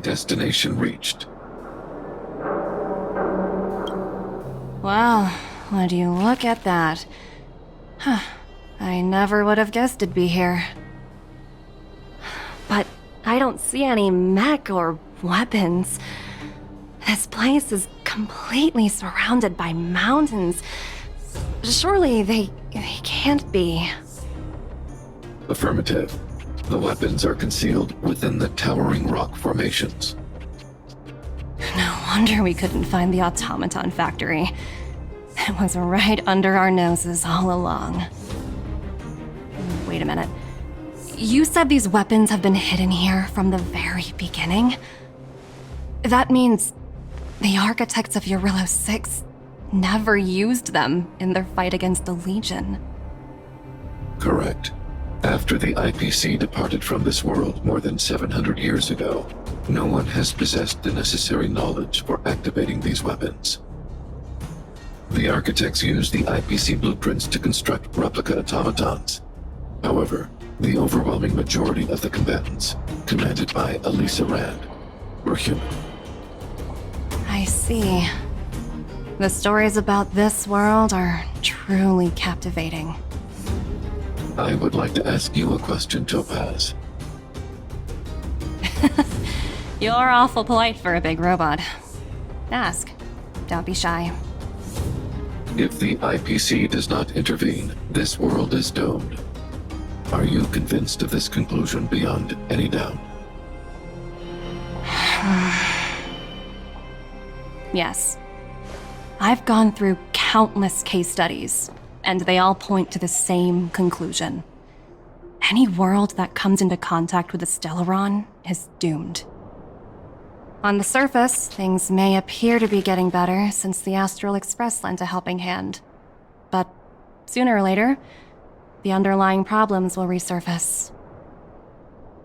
Destination reached. Wow, would you look at that? Huh, I never would have guessed it'd be here. But I don't see any mech or weapons. This place is completely surrounded by mountains. Surely they can't be. Affirmative. The weapons are concealed within the towering rock formations. No wonder we couldn't find the automaton factory. It was right under our noses all along. Wait a minute. You said these weapons have been hidden here from the very beginning? That means the architects of Eurillo 6 never used them in their fight against the Legion. Correct. After the IPC departed from this world more than 700 years ago, no one has possessed the necessary knowledge for activating these weapons. The architects used the IPC blueprints to construct replica automatons. However, the overwhelming majority of the combatants, commanded by Elisa Rand, were human. I see. The stories about this world are truly captivating. I would like to ask you a question, Topaz. You're awful polite for a big robot. Ask. Don't be shy. If the IPC does not intervene, this world is doomed. Are you convinced of this conclusion beyond any doubt? Yes. I've gone through countless case studies, and they all point to the same conclusion. Any world that comes into contact with a Stellaron is doomed. On the surface, things may appear to be getting better since the Astral Express lent a helping hand. But sooner or later, the underlying problems will resurface.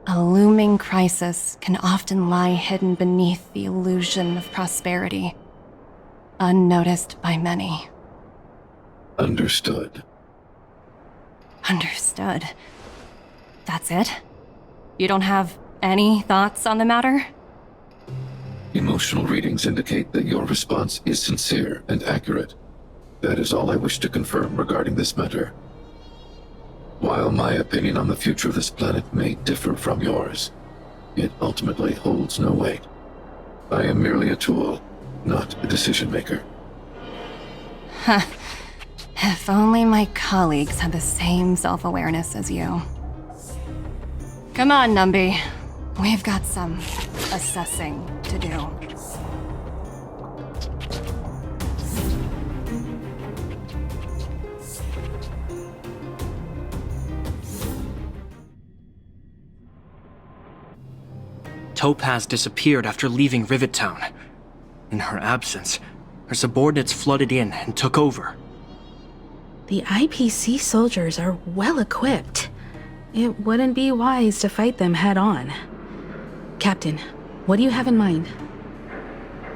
A looming crisis can often lie hidden beneath the illusion of prosperity, unnoticed by many. Understood. Understood. That's it? You don't have any thoughts on the matter? Emotional readings indicate that your response is sincere and accurate. That is all I wish to confirm regarding this matter. While my opinion on the future of this planet may differ from yours, it ultimately holds no weight. I am merely a tool, not a decision maker. Huh. If only my colleagues had the same self-awareness as you. Come on, Numby. We've got some assessing to do. Topaz disappeared after leaving Rivet Town. In her absence, her subordinates flooded in and took over. The IPC soldiers are well equipped. It wouldn't be wise to fight them head on. Captain, what do you have in mind?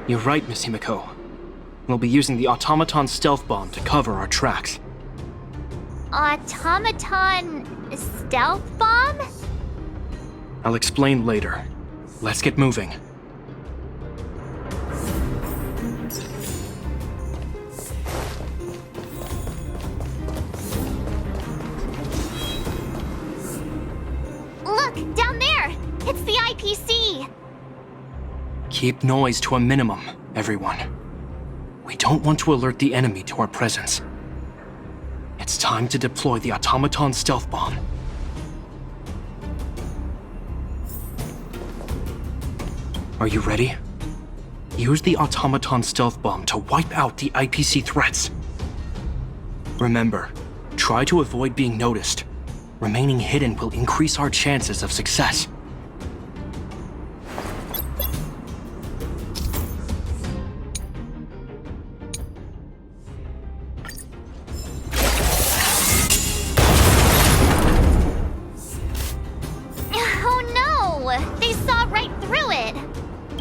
You're right, Miss Himiko. We'll be using the automaton stealth bomb to cover our tracks. Automaton stealth bomb? I'll explain later. Let's get moving. Look, down there! It's the IPC! Keep noise to a minimum, everyone. We don't want to alert the enemy to our presence. It's time to deploy the automaton stealth bomb. Are you ready? Use the automaton stealth bomb to wipe out the IPC threats. Remember, try to avoid being noticed. Remaining hidden will increase our chances of success.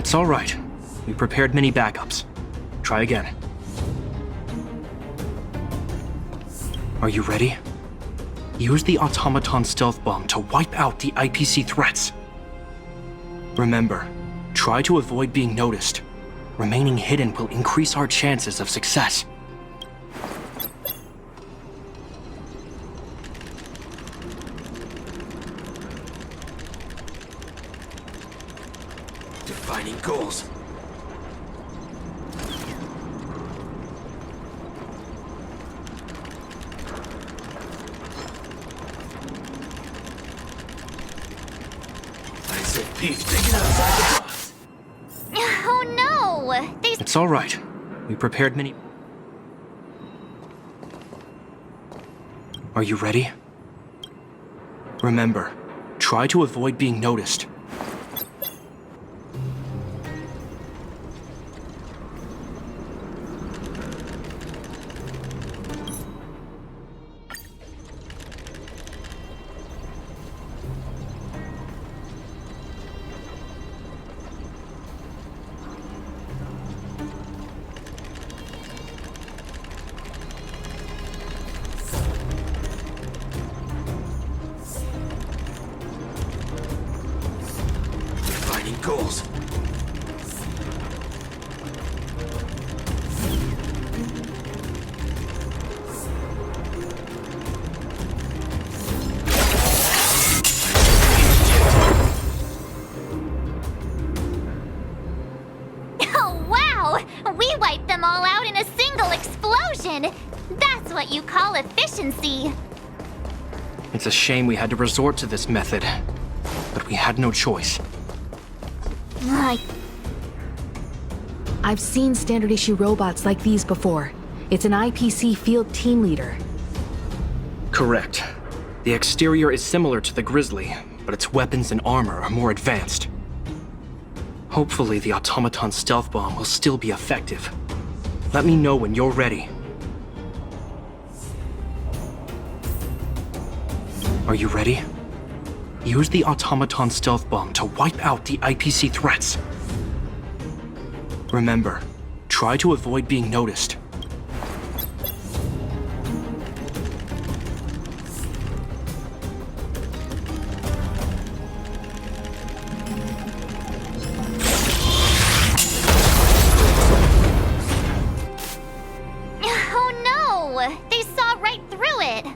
It's all right. We prepared many backups. Try again. Are you ready? Use the automaton stealth bomb to wipe out the IPC threats. Remember, try to avoid being noticed. Remaining hidden will increase our chances of success. Defining goals. I said peek, thinking outside the box. Oh no! It's all right. We prepared many... Are you ready? Remember, try to avoid being noticed. Defining goals. Oh wow! We wiped them all out in a single explosion! That's what you call efficiency! It's a shame we had to resort to this method, but we had no choice. I've seen standard issue robots like these before. It's an IPC field team leader. Correct. The exterior is similar to the Grizzly, but its weapons and armor are more advanced. Hopefully the automaton stealth bomb will still be effective. Let me know when you're ready. Are you ready? Use the automaton stealth bomb to wipe out the IPC threats. Remember, try to avoid being noticed. Oh no! They saw right through it!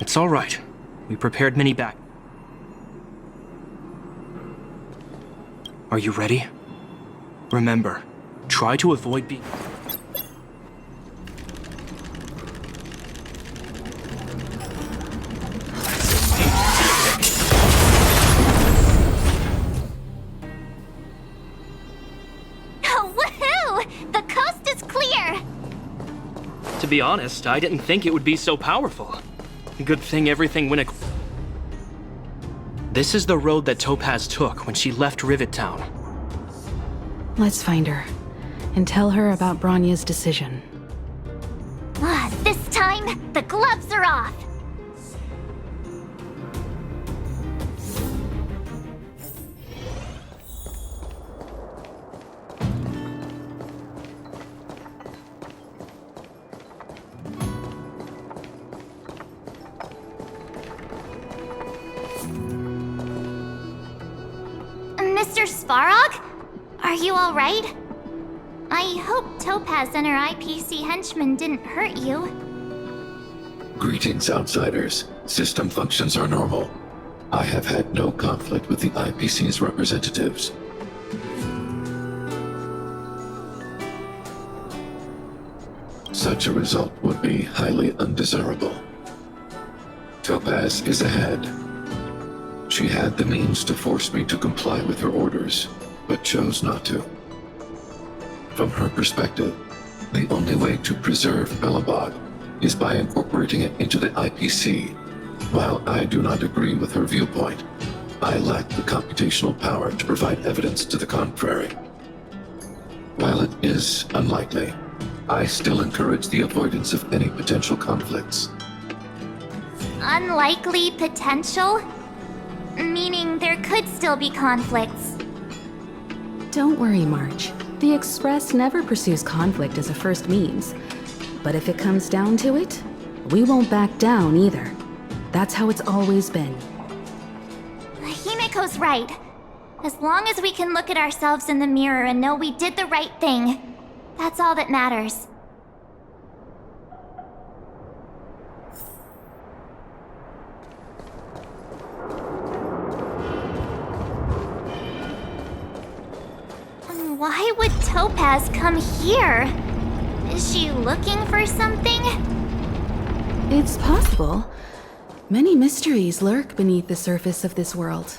It's all right. We prepared many back. Are you ready? Remember, try to avoid being... Woohoo! The coast is clear! To be honest, I didn't think it would be so powerful. Good thing everything went This is the road that Topaz took when she left Rivet Town. Let's find her and tell her about Branya's decision. This time, the gloves are off! Mr. Svarog? Are you alright? I hope Topaz and her IPC henchmen didn't hurt you. Greetings, outsiders. System functions are normal. I have had no conflict with the IPC's representatives. Such a result would be highly undesirable. Topaz is ahead. She had the means to force me to comply with her orders, but chose not to. From her perspective, the only way to preserve Belobog is by incorporating it into the IPC. While I do not agree with her viewpoint, I lack the computational power to provide evidence to the contrary. While it is unlikely, I still encourage the avoidance of any potential conflicts. Unlikely potential? Meaning there could still be conflicts. Don't worry, March. The Express never pursues conflict as a first means. But if it comes down to it, we won't back down either. That's how it's always been. Himiko's right. As long as we can look at ourselves in the mirror and know we did the right thing, that's all that matters. Why would Topaz come here? Is she looking for something? It's possible. Many mysteries lurk beneath the surface of this world.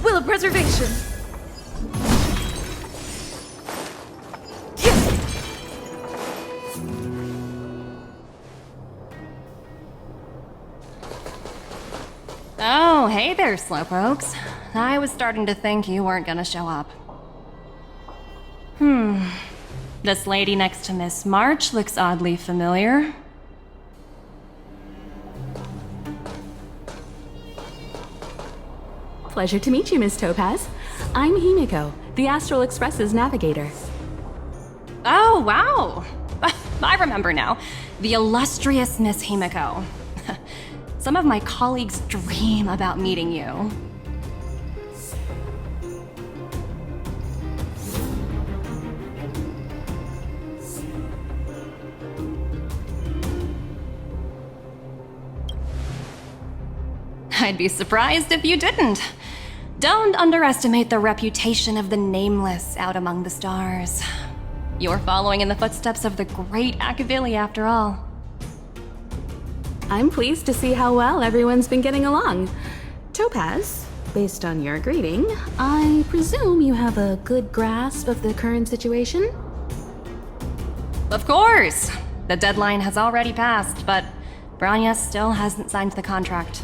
Will of preservation! Oh, hey there, Slowpokes. I was starting to think you weren't gonna show up. This lady next to Miss March looks oddly familiar. Pleasure to meet you, Miss Topaz. I'm Himiko, the Astral Express's navigator. Oh, wow! I remember now. The illustrious Miss Himiko. Some of my colleagues dream about meeting you. I'd be surprised if you didn't. Don't underestimate the reputation of the nameless out among the stars. You're following in the footsteps of the great Akavili, after all. I'm pleased to see how well everyone's been getting along. Topaz, based on your greeting, I presume you have a good grasp of the current situation? Of course! The deadline has already passed, but Branya still hasn't signed the contract.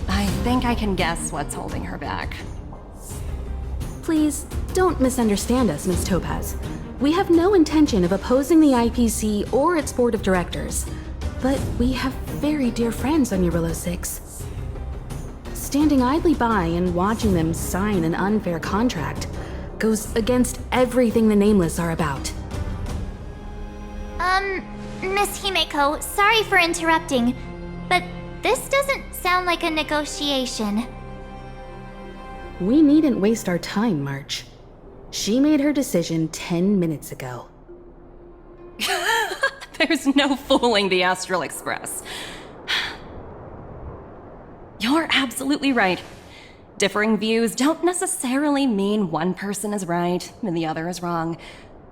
I think I can guess what's holding her back. Please, don't misunderstand us, Miss Topaz. We have no intention of opposing the IPC or its board of directors. But we have very dear friends on Eurillo 6. Standing idly by and watching them sign an unfair contract goes against everything the Nameless are about. Miss Himiko, sorry for interrupting, but this doesn't sound like a negotiation. We needn't waste our time, March. She made her decision 10 minutes ago. There's no fooling the Astral Express. You're absolutely right. Differing views don't necessarily mean one person is right and the other is wrong.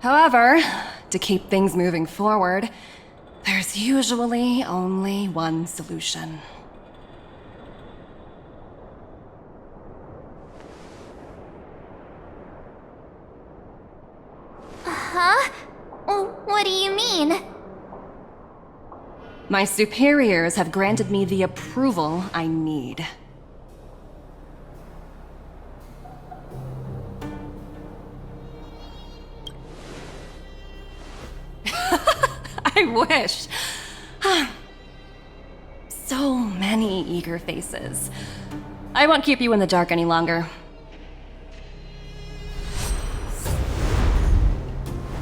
However, to keep things moving forward, there's usually only one solution. Huh? What do you mean? My superiors have granted me the approval I need. I wish. So many eager faces. I won't keep you in the dark any longer.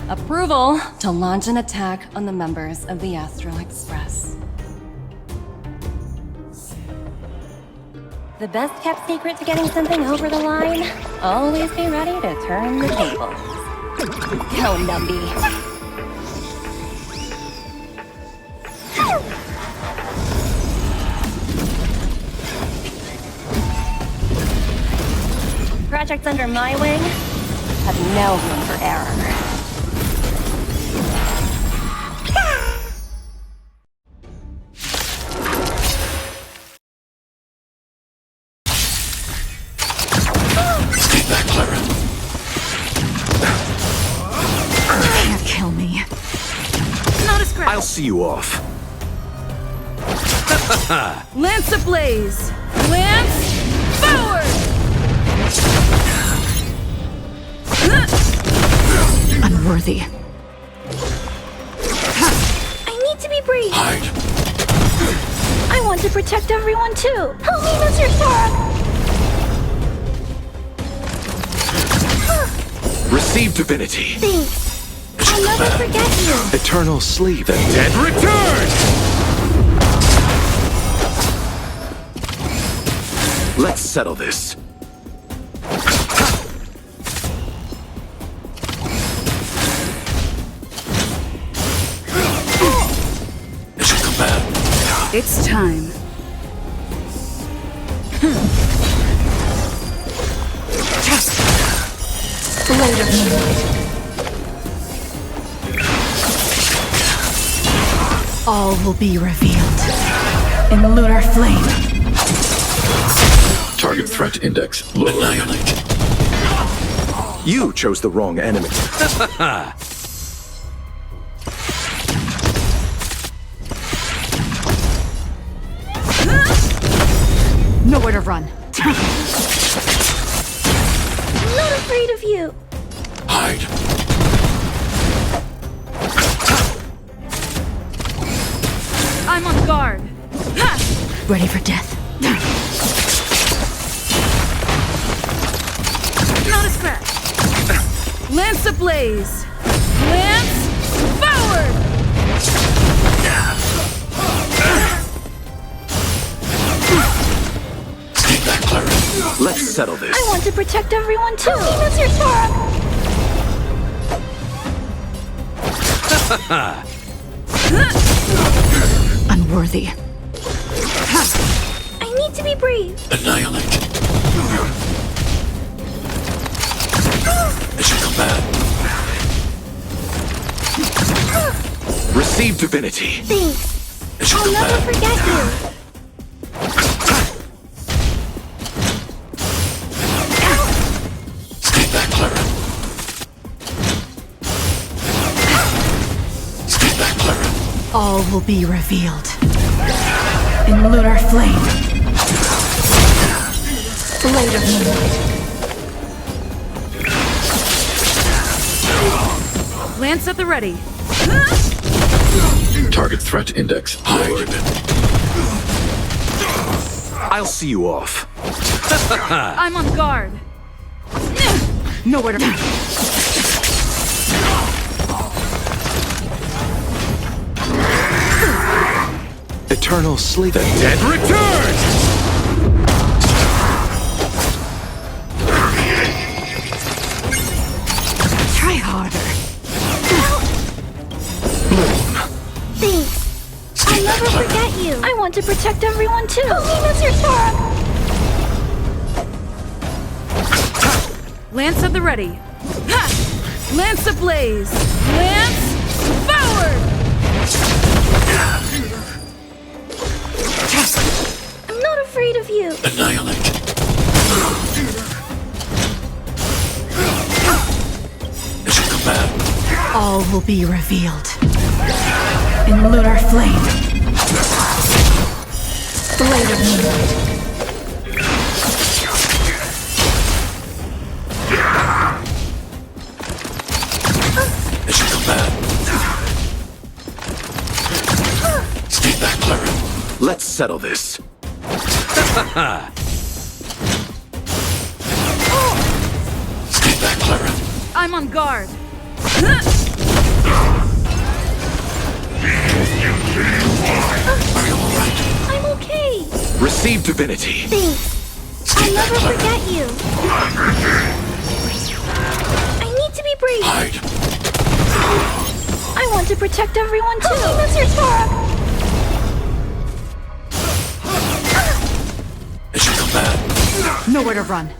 Approval to launch an attack on the members of the Astral Express. The best kept secret to getting something over the line? Always be ready to turn the tables. Go, Numby. Projects under my wing have no room for error. Can't kill me. Not a scratch. I'll see you off. Lance ablaze! Lance forward! Unworthy. I need to be brave. Hide. I want to protect everyone too. Help me, Mr. Sora. Receive divinity. Thanks. I'll never forget you. Eternal sleep. The dead return! Let's settle this. Mission command. It's time. Blade of moonlight. All will be revealed in lunar flame. Target threat index low. Annihilate. You chose the wrong enemy. Nowhere to run. I'm not afraid of you. Hide. I'm on guard. Ha! Ready for death. Not a scratch. Lance ablaze. Lance forward. Stay back, Clara. Let's settle this. I want to protect everyone too. Mr. Sparrow. Unworthy. I need to be brave. Annihilate. Mission command. Receive divinity. Thanks. Mission I'll never command. forget you. Stay back, Clara. Stay back, Clara. All will be revealed in lunar flame. Blade of moonlight. Lance at the ready. Target threat index hide. I'll see you off. I'm on guard. Nowhere to run. Eternal sleep. The dead return! Try harder. Thanks. I'll never forget you. I want to protect everyone too. Mr. Sparrow. Lance at the ready. Ha! Lance ablaze. Lance forward. I'm not afraid of you. Annihilate. Mission command. All will be revealed in lunar flame. Blade of moonlight. Mission command. Stay back, Clara. Let's settle this. Stay back, Clara. I'm on guard. Are you alright? I'm okay. Receive divinity. Thanks. I'll never forget you. I need to be brave. Hide. I want to protect everyone too. Mr. Sparrow. Mission command. Nowhere to run.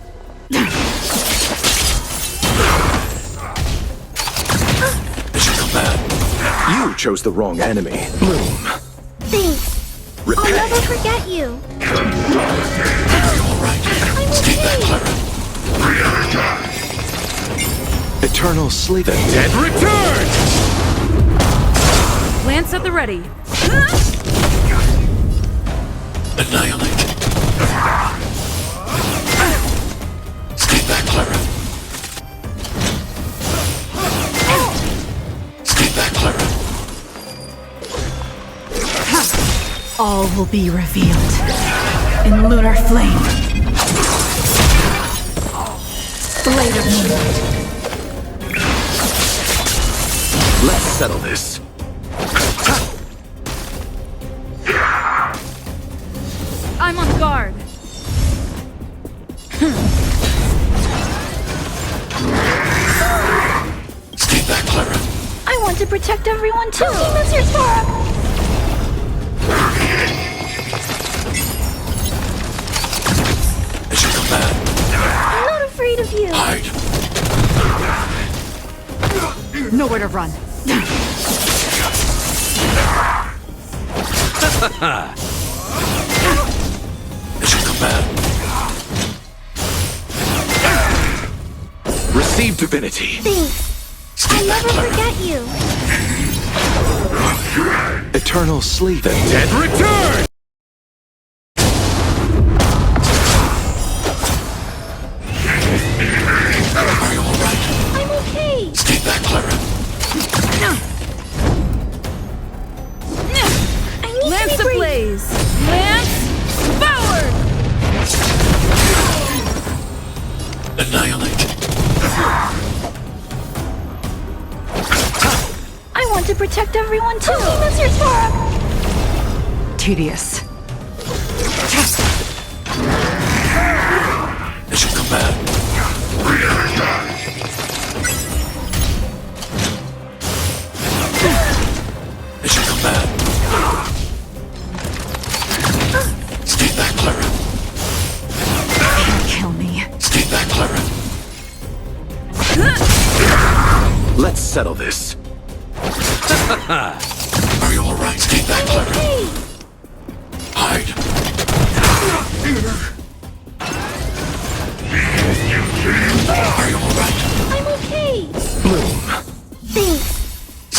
Mission command. You chose the wrong enemy. Bloom. Thanks. I'll Repay. never forget you. Are you alright? I'm Stay back, okay. Clara. Eternal sleep. The dead return! Lance at the ready. Annihilate. Stay back, Clara. Stay back, Clara. All will be revealed in lunar flame. Blade of moonlight. Let's settle this. I'm on guard. Stay back, Clara. I want to protect everyone too. Miss your Sparrow. As you come back, I'm not afraid of you. hide. Nowhere to run. As you come back, Receive divinity. Thanks. stay I'll back, never Clara. forget you. Eternal sleep. The dead return! Are you alright? I'm okay. Stay back, Clara. I need Lance to be brave. ablaze. Lance forward. Annihilate. I want to protect everyone too. Miss your Sparrow. Tedious. As you come back, as you come back, stay back, Clara. Kill me. Stay back, Clara. Let's settle this. Are you alright? Stay back, Clara. Hide. Are you alright? I'm okay. Bloom. Thanks.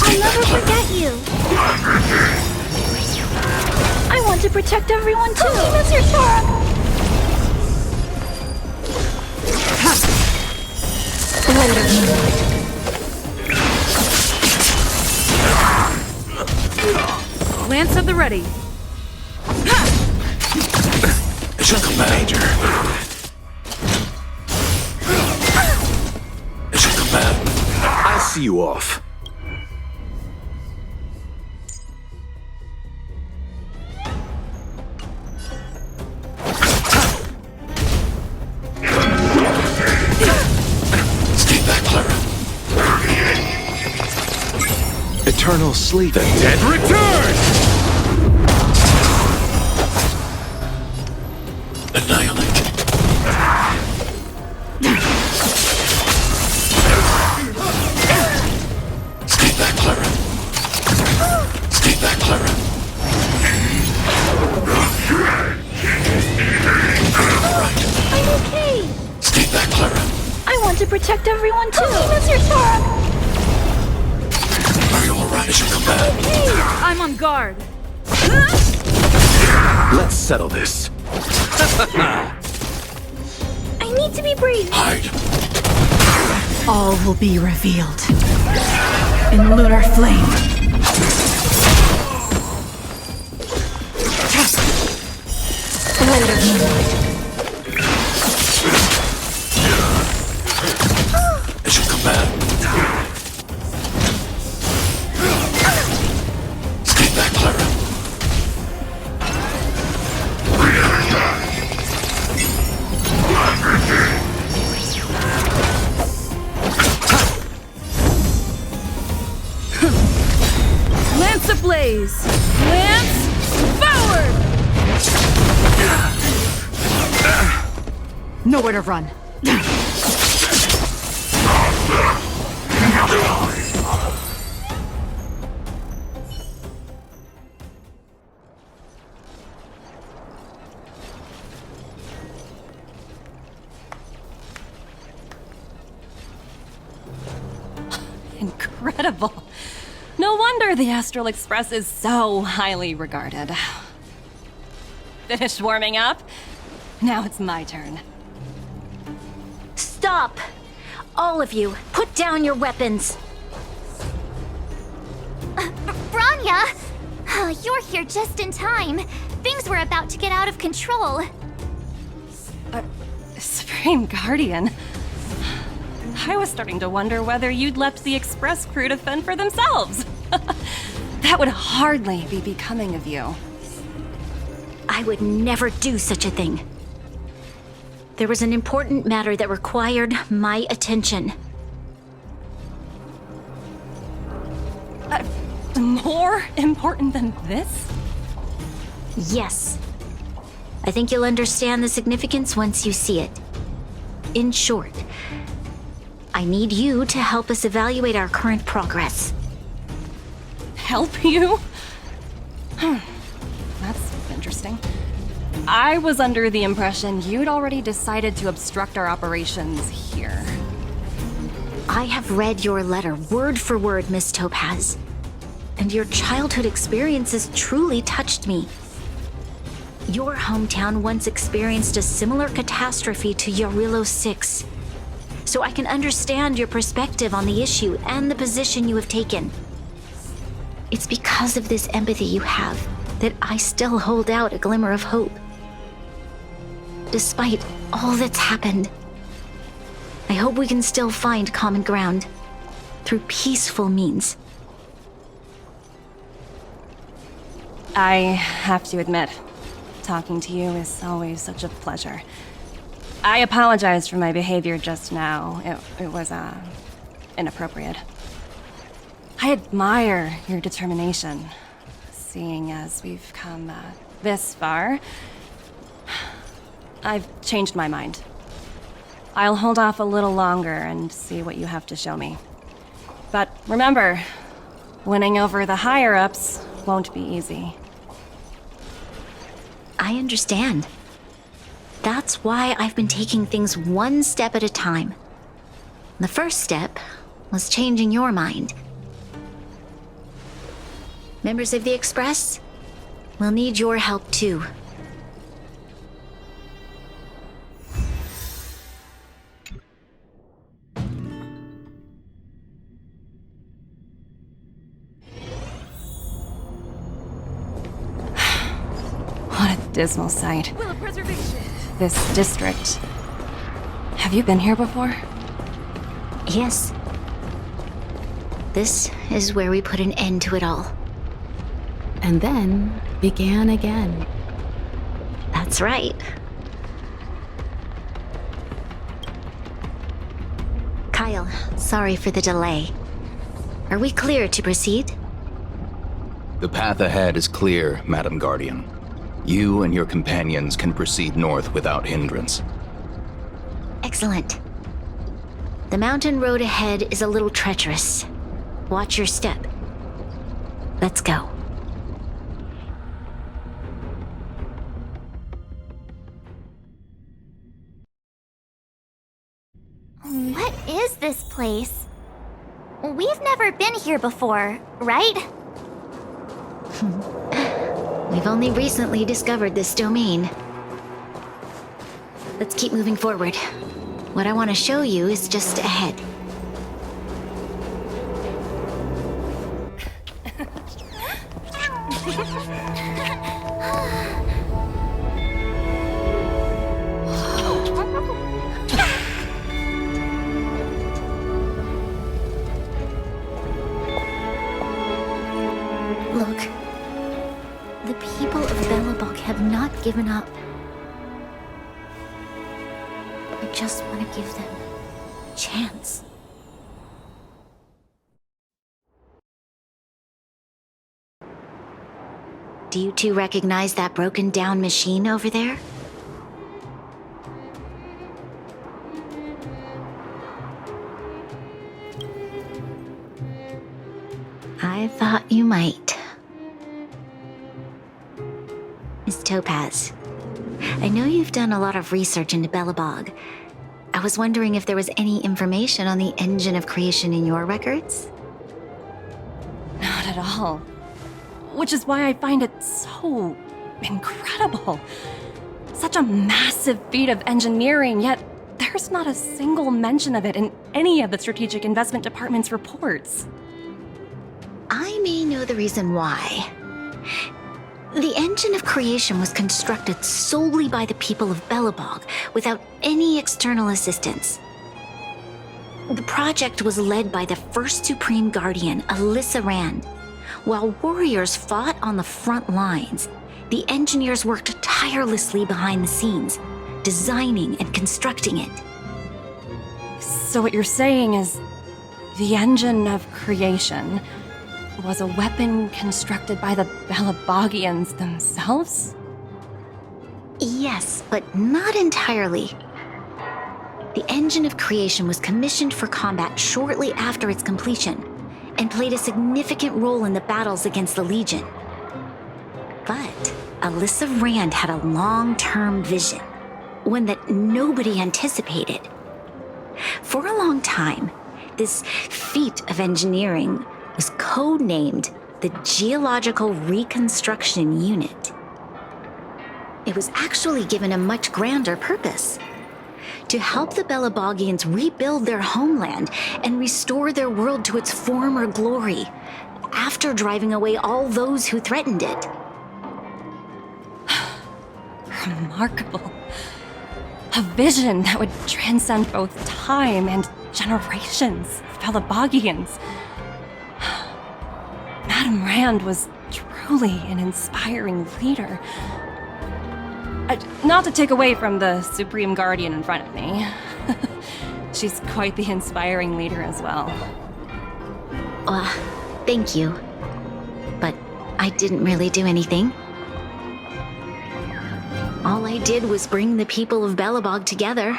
I'll Stay back, never Clara. forget you. I want to protect everyone too. Miss your Sparrow. Lance at the ready. As you come back, as you come back, I'll see you off. stay back, Clara. Eternal sleep. The dead return! Annihilate. Stay back, Clara. Stay back, Clara. Alright. I'm okay. Stay back, Clara. I want to protect everyone too. Miss your Sparrow. Are you alright? As you come back, I'm on guard. Let's settle this. I need to be brave. hide. All will be revealed in lunar flame. As you come back, stay back, Clara. Lance ablaze. Lance forward. Nowhere to run. Incredible. No wonder the Astral Express is so highly regarded. Finished warming up? Now it's my turn. Stop! All of you, put down your weapons. Branya! Oh, you're here just in time. Things were about to get out of control. Supreme Guardian. I was starting to wonder whether you'd left the express crew to fend for themselves. That would hardly be becoming of you. I would never do such a thing. There was an important matter that required my attention. More important than this? Yes. I think you'll understand the significance once you see it. In short, I need you to help us evaluate our current progress. Help you? That's interesting. I was under the impression you'd already decided to obstruct our operations here. I have read your letter word for word, Miss Topaz. And your childhood experiences truly touched me. Your hometown once experienced a similar catastrophe to Yorilo 6. So I can understand your perspective on the issue and the position you have taken. It's because of this empathy you have that I still hold out a glimmer of hope. Despite all that's happened, I hope we can still find common ground through peaceful means. I have to admit, talking to you is always such a pleasure. I apologize for my behavior just now. It was, inappropriate. I admire your determination, seeing as we've come, this far. I've changed my mind. I'll hold off a little longer and see what you have to show me. But remember, winning over the higher-ups won't be easy. I understand. That's why I've been taking things one step at a time. The first step was changing your mind. Members of the Express, we'll need your help too. What a dismal sight. Will of preservation. This district. Have you been here before? Yes. This is where we put an end to it all. And then began again. That's right. Kyle, sorry for the delay. Are we clear to proceed? The path ahead is clear, Madam Guardian. You and your companions can proceed north without hindrance. Excellent. The mountain road ahead is a little treacherous. Watch your step. Let's go. What is this place? We've never been here before, right? We've only recently discovered this domain. Let's keep moving forward. What I want to show you is just ahead. Look. The people of Belobog have not given up. I just want to give them a chance. Do you two recognize that broken down machine over there? I thought you might. Miss Topaz, I know you've done a lot of research into Belobog. I was wondering if there was any information on the engine of creation in your records? Not at all. Which is why I find it so incredible. Such a massive feat of engineering, yet there's not a single mention of it in any of the Strategic Investment Department's reports. I may know the reason why. The engine of creation was constructed solely by the people of Belobog, without any external assistance. The project was led by the first Supreme Guardian, Alyssa Rand. While warriors fought on the front lines, the engineers worked tirelessly behind the scenes, designing and constructing it. So what you're saying is the engine of creation was a weapon constructed by the Belabogians themselves? Yes, but not entirely. The engine of creation was commissioned for combat shortly after its completion and played a significant role in the battles against the Legion. But Alyssa Rand had a long-term vision, one that nobody anticipated. For a long time, this feat of engineering was codenamed the Geological Reconstruction Unit. It was actually given a much grander purpose: to help the Belabogians rebuild their homeland and restore their world to its former glory, after driving away all those who threatened it. Remarkable. A vision that would transcend both time and generations of Belabogians. Madame Rand was truly an inspiring leader. Not to take away from the Supreme Guardian in front of me. She's quite the inspiring leader as well. Thank you. But I didn't really do anything. All I did was bring the people of Belobog together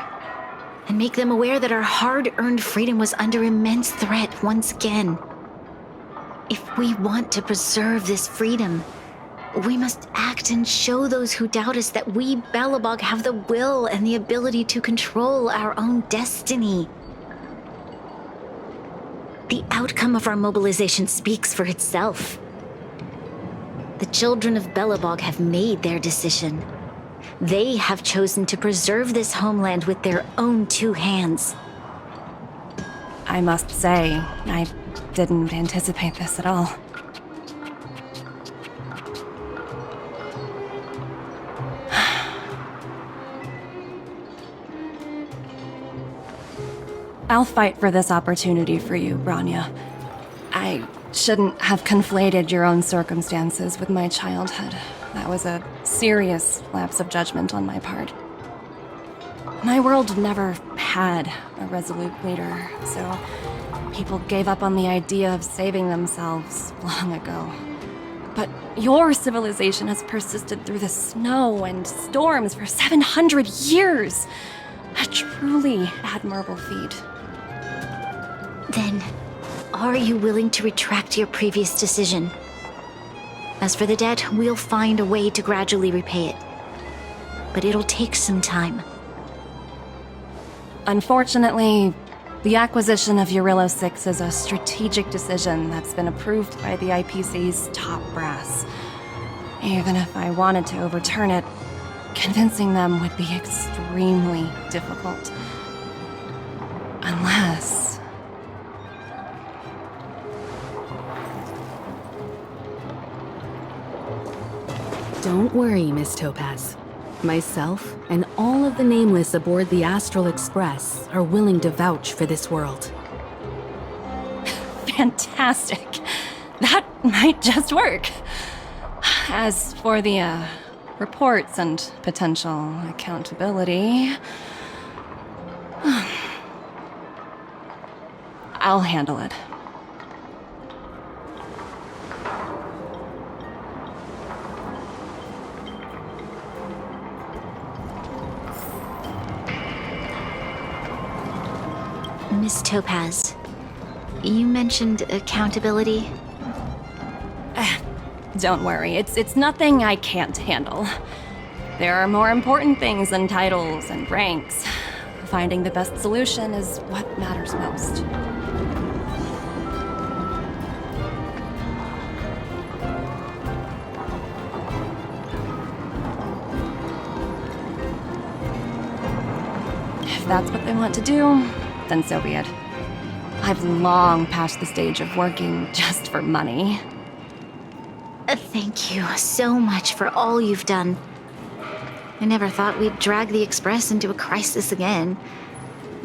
and make them aware that our hard-earned freedom was under immense threat once again. If we want to preserve this freedom, we must act and show those who doubt us that we Belobog have the will and the ability to control our own destiny. The outcome of our mobilization speaks for itself. The children of Belobog have made their decision. They have chosen to preserve this homeland with their own two hands. I must say, I didn't anticipate this at all. I'll fight for this opportunity for you, Branya. I shouldn't have conflated your own circumstances with my childhood. That was a serious lapse of judgment on my part. My world never had a resolute leader, so people gave up on the idea of saving themselves long ago. But your civilization has persisted through the snow and storms for 700 years. A truly admirable feat. Then, are you willing to retract your previous decision? As for the debt, we'll find a way to gradually repay it. But it'll take some time. Unfortunately, the acquisition of Urilla 6 is a strategic decision that's been approved by the IPC's top brass. Even if I wanted to overturn it, convincing them would be extremely difficult. Unless... Don't worry, Miss Topaz. Myself and all of the Nameless aboard the Astral Express are willing to vouch for this world. Fantastic. That might just work. As for the, reports and potential accountability... I'll handle it. Miss Topaz, you mentioned accountability. Don't worry, it's nothing I can't handle. There are more important things than titles and ranks. Finding the best solution is what matters most. If that's what they want to do, then so be it. I've long passed the stage of working just for money. Thank you so much for all you've done. I never thought we'd drag the Express into a crisis again.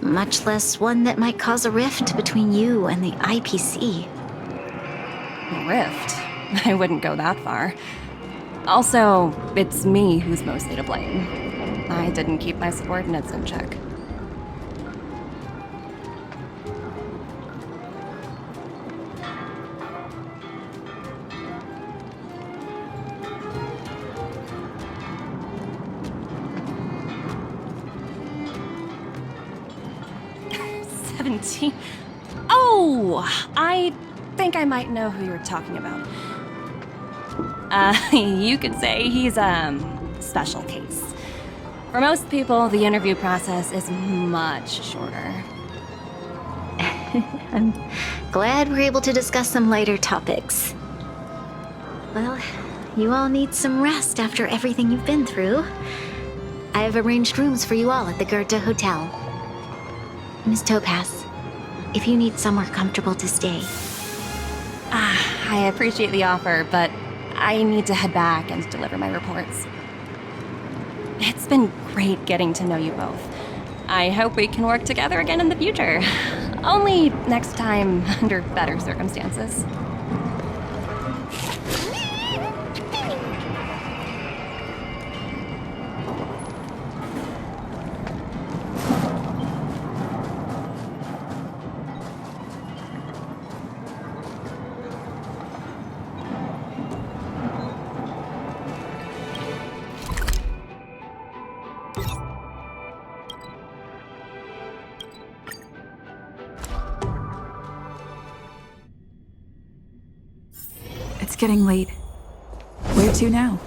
much less one that might cause a rift between you and the IPC. Rift? I wouldn't go that far. Also, it's me who's mostly to blame. I didn't keep my subordinates in check. Oh, I think I might know who you're talking about. You could say he's a special case. For most people, the interview process is much shorter. I'm glad we're able to discuss some lighter topics. Well, you all need some rest after everything you've been through. I have arranged rooms for you all at the Goethe Hotel. Miss Topaz, if you need somewhere comfortable to stay. I appreciate the offer, but I need to head back and deliver my reports. It's been great getting to know you both. I hope we can work together again in the future. Only next time under better circumstances. It's getting late. Where to now?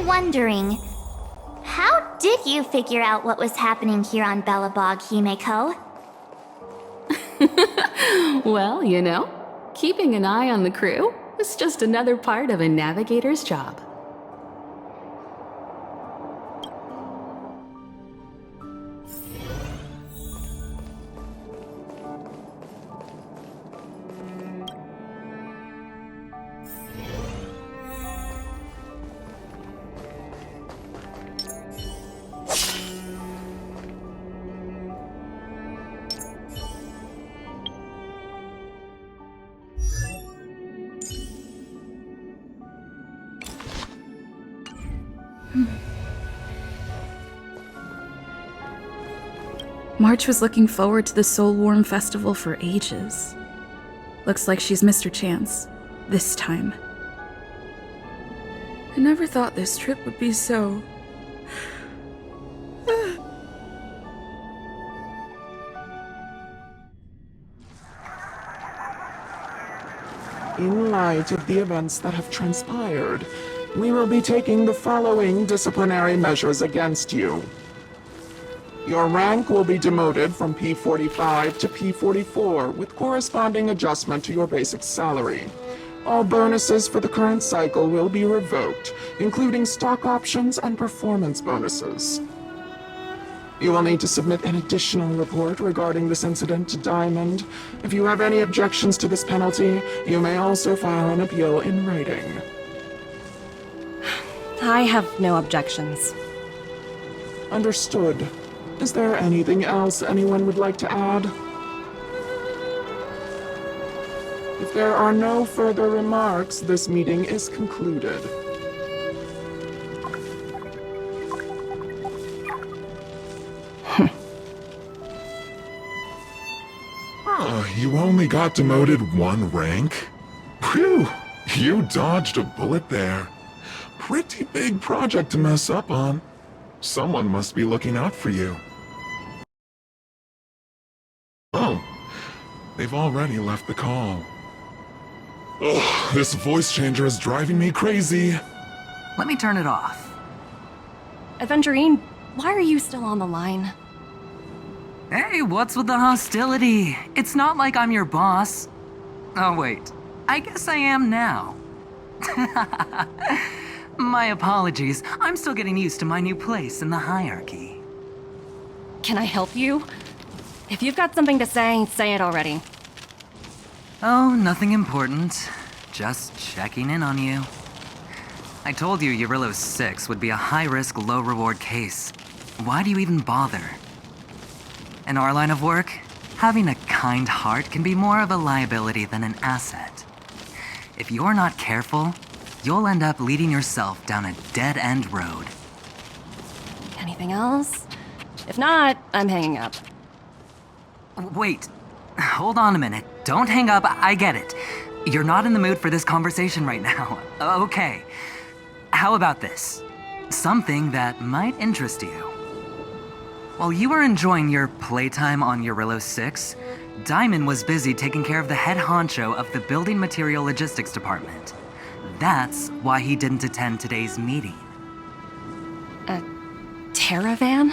Wondering, how did you figure out what was happening here on Belobog, Himeko? Well, you know, keeping an eye on the crew is just another part of a navigator's job. March was looking forward to the Soul Warm Festival for ages. Looks like she's missed her chance. This time. I never thought this trip would be so... In light of the events that have transpired, we will be taking the following disciplinary measures against you. Your rank will be demoted from P45 to P44 with corresponding adjustment to your basic salary. All bonuses for the current cycle will be revoked, including stock options and performance bonuses. You will need to submit an additional report regarding this incident to Diamond. If you have any objections to this penalty, you may also file an appeal in writing. I have no objections. Understood. Is there anything else anyone would like to add? If there are no further remarks, this meeting is concluded. You only got demoted 1 rank? Phew! You dodged a bullet there. Pretty big project to mess up on. Someone must be looking out for you. Oh, they've already left the call. Ugh, this voice changer is driving me crazy. Let me turn it off. Aventurine, why are you still on the line? Hey, what's with the hostility? It's not like I'm your boss. Oh wait, I guess I am now. My apologies, I'm still getting used to my new place in the hierarchy. Can I help you? If you've got something to say it already. Oh, nothing important. Just checking in on you. I told you Eurillo 6 would be a high-risk, low-reward case. Why do you even bother? In our line of work, having a kind heart can be more of a liability than an asset. If you're not careful, you'll end up leading yourself down a dead-end road. Anything else? If not, I'm hanging up. Wait, hold on a minute. Don't hang up, I get it. You're not in the mood for this conversation right now. Okay. How about this? Something that might interest you. While you were enjoying your playtime on Eurillo 6, Diamond was busy taking care of the head honcho of the Building Material Logistics Department. That's why he didn't attend today's meeting. A Terravan?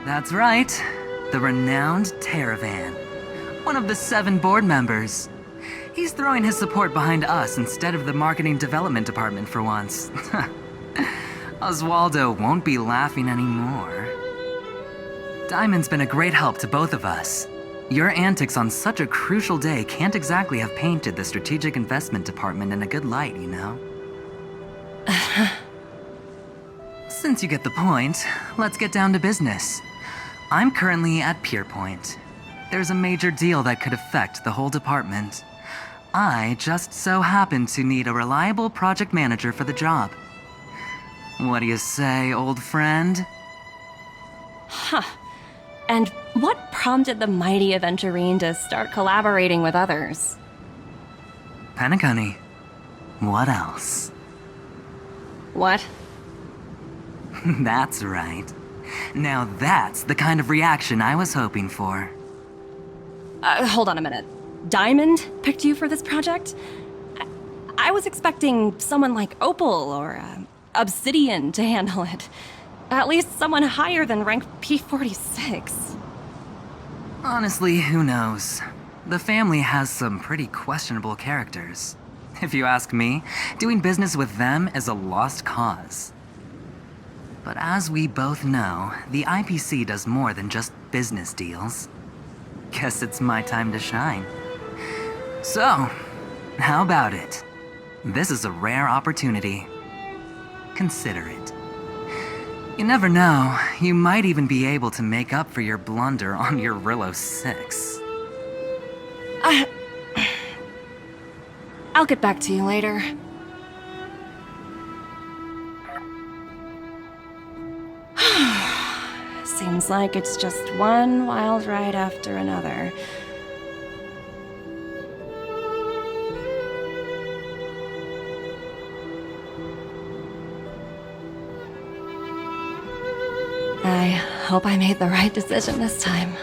That's right. The renowned Terravan. One of the 7 board members. He's throwing his support behind us instead of the Marketing Development Department for once. Oswaldo won't be laughing anymore. Diamond's been a great help to both of us. Your antics on such a crucial day can't exactly have painted the Strategic Investment Department in a good light, you know? Since you get the point, let's get down to business. I'm currently at Pierpoint. There's a major deal that could affect the whole department. I just so happen to need a reliable project manager for the job. What do you say, old friend? Huh. And what prompted the mighty Aventurine to start collaborating with others? Penacony. What else? What? That's right. Now that's the kind of reaction I was hoping for. Hold on a minute. Diamond picked you for this project? I was expecting someone like Opal or Obsidian to handle it. At least someone higher than rank P46. Honestly, who knows? The family has some pretty questionable characters. If you ask me, doing business with them is a lost cause. But as we both know, the IPC does more than just business deals. Guess it's my time to shine. So, how about it? This is a rare opportunity. Consider it. You never know, you might even be able to make up for your blunder on your Eurillo 6. I'll get back to you later. Seems like it's just one wild ride after another. I hope I made the right decision this time.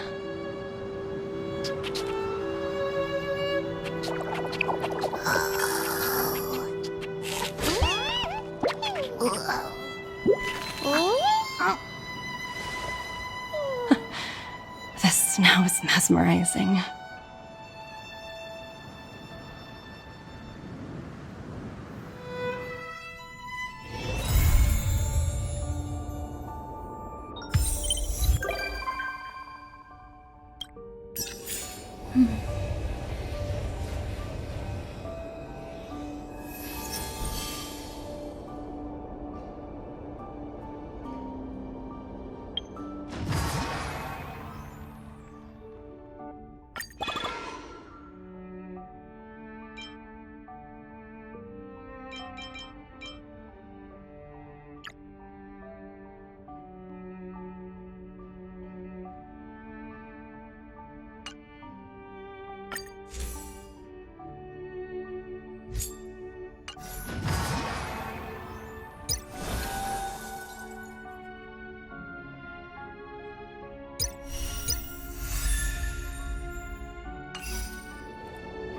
The snow is mesmerizing.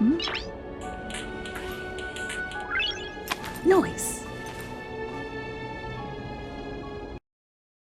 Hmm?